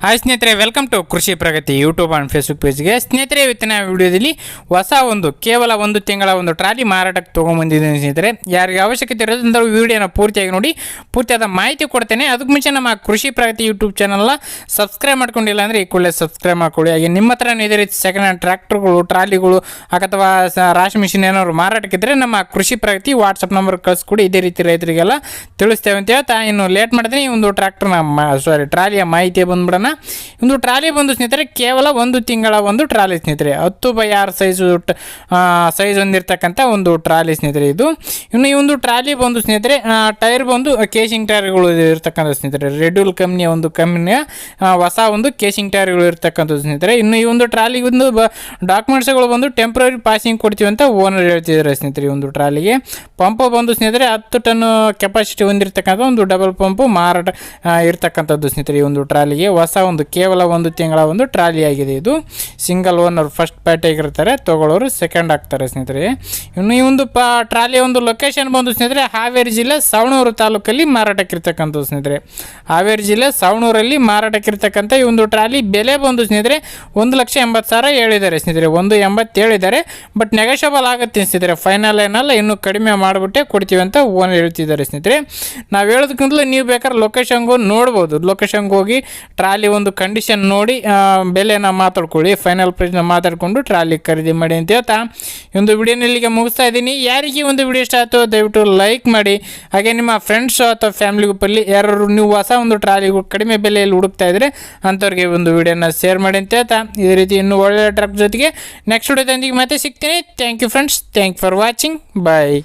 Hi ಸ್ನೇಹಿತರೆ, welcome to ಕೃಷಿ ಪ್ರಗತಿ YouTube and Facebook ಪೇಜ್ಗೆ. ಸ್ನೇಹಿತರೆ, ಇವತ್ತಿನ ವಿಡಿಯೋದಲ್ಲಿ ಹೊಸ ಕೇವಲ ಒಂದು ತಿಂಗಳ ಟ್ರಾಲಿ ಮಾರಾಟಕ್ಕೆ ತೊಗೊಂಬಂದಿದ್ದೀನಿ. ಸ್ನೇಹಿತರೆ, ಯಾರಿಗೆ ಅವಶ್ಯಕತೆ ಇರೋದ್ರಿಂದ ವಿಡಿಯೋನ ಪೂರ್ತಿಯಾಗಿ ನೋಡಿ, ಪೂರ್ತಿಯಾದ ಮಾಹಿತಿ ಕೊಡ್ತೇನೆ. ಅದಕ್ಕೆ ಮುಂಚೆ ನಮ್ಮ ಕೃಷಿ ಪ್ರಗತಿ ಯೂಟ್ಯೂಬ್ ಚಾನಲ್ನ ಸಬ್ಸ್ಕ್ರೈಬ್ ಮಾಡ್ಕೊಂಡಿಲ್ಲ ಅಂದರೆ ಈ ಕೂಡಲೇ ಸಬ್ಸ್ಕ್ರೈಬ್ ಮಾಡ್ಕೊಳ್ಳಿ. ಹಾಗೆ ನಿಮ್ಮ ಹತ್ರ ಇದೇ ರೀತಿ ಸೆಕೆಂಡ್ ಹ್ಯಾಂಡ್ ಟ್ರ್ಯಾಕ್ಟರ್ಗಳು, ಟ್ರಾಲಿಗಳು ಅಥವಾ ರಾಶಿ ಮಿಷಿನ್ ಏನಾದ್ರು ಮಾರಾಟಕ್ಕಿದ್ರೆ ನಮ್ಮ ಕೃಷಿ ಪ್ರಗತಿ ವಾಟ್ಸಪ್ ನಂಬರ್ ಕಳಿಸ್ಕೊಡಿ. ಇದೇ ರೀತಿ ರೈತರಿಗೆಲ್ಲ ತಿಳಿಸ್ತೇವೆ ಅಂತ ಹೇಳ್ತಾ ಇನ್ನು ಲೇಟ್ ಮಾಡಿದ್ರೆ ಈ ಟ್ರಾಲಿಯ ಮಾಹಿತಿ ಬಂದ್ಬಿಡೋಣ. ಒಂದು ಟ್ರಾಲಿ ಬಂದು ಸ್ನೇಹಿತರೆ ಕೇವಲ ಒಂದು ತಿಂಗಳ ಟ್ರಾಲಿ ಸ್ನೇಹಿತರೆ, 10x6 ಸೈಜ್ ಹೊಂದಿರತಕ್ಕಂಥ ಒಂದು ಟ್ರಾಲಿ ಸ್ನೇಹಿತರೆ ಇದು. ಇನ್ನು ಈ ಒಂದು ಟ್ರಾಲಿ ಬಂದು ಸ್ನೇಹಿತರೆ ಟೈರ್ ಬಂದು ಕೇಸಿಂಗ್ ಟೈರ್ಗಳು ಇರ್ತಕ್ಕಂಥ ಸ್ನೇಹಿತರೆ, ರೆಡ್ಯೂಲ್ ಕಂಪ್ನಿಯ ಹೊಸ ಕೇಸಿಂಗ್ ಟೈರ್ಗಳು ಇರ್ತಕ್ಕಂಥದ್ದು ಸ್ನೇಹಿತರೆ. ಇನ್ನು ಈ ಒಂದು ಟ್ರಾಲಿ ಡಾಕ್ಯುಮೆಂಟ್ಸ್ಗಳು ಬಂದು ಟೆಂಪ್ರರಿ ಪಾಸಿಂಗ್ ಕೊಡ್ತೀವಿ ಅಂತ ಓನರ್ ಹೇಳ್ತಿದ್ದಾರೆ ಸ್ನೇಹಿತರೆ. ಈ ಒಂದು ಟ್ರಾಲಿಗೆ ಪಂಪ್ ಬಂದು ಸ್ನೇಹಿತರೆ 10 ಟನ್ ಕೆಪಾಸಿಟಿ ಹೊಂದಿರತಕ್ಕಂಥ ಒಂದು ಡಬಲ್ ಪಂಪು ಮಾರಾಟ ಇರ್ತಕ್ಕಂಥದ್ದು ಸ್ನೇಹಿತರೆ. ಈ ಒಂದು ಟ್ರಾಲಿಗೆ ಹೊಸ ಕೇವಲ ಒಂದು ತಿಂಗಳ ಟ್ರಾಲಿ ಆಗಿದೆ. ಇದು ಸಿಂಗಲ್ ಓನರ್, ಫಸ್ಟ್ ಪಾರ್ಟಿ ಆಗಿರ್ತಾರೆ, ತಗೊಳ್ಳೋರು ಸೆಕೆಂಡ್ ಆಗ್ತಾರೆ ಸ್ನೇಹಿತರೆ. ಇನ್ನು ಈ ಒಂದು ಟ್ರಾಲಿಯ ಲೊಕೇಶನ್ ಬಂದು ಸ್ನೇಹಿತರೆ ಹಾವೇರಿ ಜಿಲ್ಲೆ ಸವಣೂರು ತಾಲೂಕಲ್ಲಿ ಮಾರಾಟಕ್ಕಿರ್ತಕ್ಕಂಥದ್ದು ಸ್ನೇಹಿತರೆ. ಹಾವೇರಿ ಜಿಲ್ಲೆ ಸವಣೂರಲ್ಲಿ ಮಾರಾಟಕ್ಕಿರ್ತಕ್ಕಂಥ ಈ ಒಂದು ಟ್ರಾಲಿ ಬೆಲೆ ಬಂದು ಸ್ನೇಹಿತರೆ 1,80,000 ಹೇಳಿದ್ದಾರೆ ಸ್ನೇಹಿತರೆ. 1,80,000 ಹೇಳಿದ್ದಾರೆ, ಬಟ್ ನೆಗೋಷಿಯಬಲ್ ಆಗುತ್ತೆ ಸ್ನೇಹಿತರೆ. ಫೈನಲ್ ಏನಲ್ಲ, ಇನ್ನೂ ಕಡಿಮೆ ಮಾಡಿಬಿಟ್ಟೆ ಕೊಡ್ತೀವಿ ಅಂತ ಓನರ್ ಹೇಳ್ತಿದ್ದಾರೆ ಸ್ನೇಹಿತರೆ. ನಾವು ಹೇಳೋದಕ್ಕಿಂತಲೂ ನೀವು ಬೇಕಾದ್ರೆ ಲೊಕೇಶನ್ಗೆ ನೋಡ್ಬೋದು. ಲೊಕೇಶನ್ಗೆ ಹೋಗಿ ಟ್ರಾಲಿ ಕಂಡೀಷನ್ ನೋಡಿ ಬೆಲೆನ ಮಾತಾಡ್ಕೊಳ್ಳಿ, ಫೈನಲ್ ಪ್ರೈಸ್ನ ಮಾತಾಡಿಕೊಂಡು ಟ್ರಾಲಿ ಖರೀದಿ ಮಾಡಿ ಅಂತ ಹೇಳ್ತಾ ಒಂದು ವಿಡಿಯೋನ ಇಲ್ಲಿಗೆ ಮುಗಿಸ್ತಾ ಇದ್ದೀನಿ. ಯಾರಿಗೆ ಒಂದು ವಿಡಿಯೋ ಇಷ್ಟ ಆಯಿತು ದಯವಿಟ್ಟು ಲೈಕ್ ಮಾಡಿ. ಹಾಗೆ ನಿಮ್ಮ ಫ್ರೆಂಡ್ಸ್ ಅಥವಾ ಫ್ಯಾಮಿಲಿ ಗ್ರೂಪಲ್ಲಿ ಯಾರು ನೀವು ಹೊಸ ಟ್ರಾಲಿಗಳು ಕಡಿಮೆ ಬೆಲೆಯಲ್ಲಿ ಹುಡುಕ್ತಾ ಇದ್ದರೆ ಅಂಥವ್ರಿಗೆ ಒಂದು ವಿಡಿಯೋನ ಶೇರ್ ಮಾಡಿ ಅಂತ ಹೇಳ್ತಾ ಇದೇ ರೀತಿ ಇನ್ನೂ ಒಳ್ಳೆಯ ಟ್ರಕ್ ಜೊತೆಗೆ ನೆಕ್ಸ್ಟ್ ವಿಡಿಯೋದೊಂದಿಗೆ ಮತ್ತೆ ಸಿಗ್ತೀನಿ. Thank you friends, thank for watching, bye.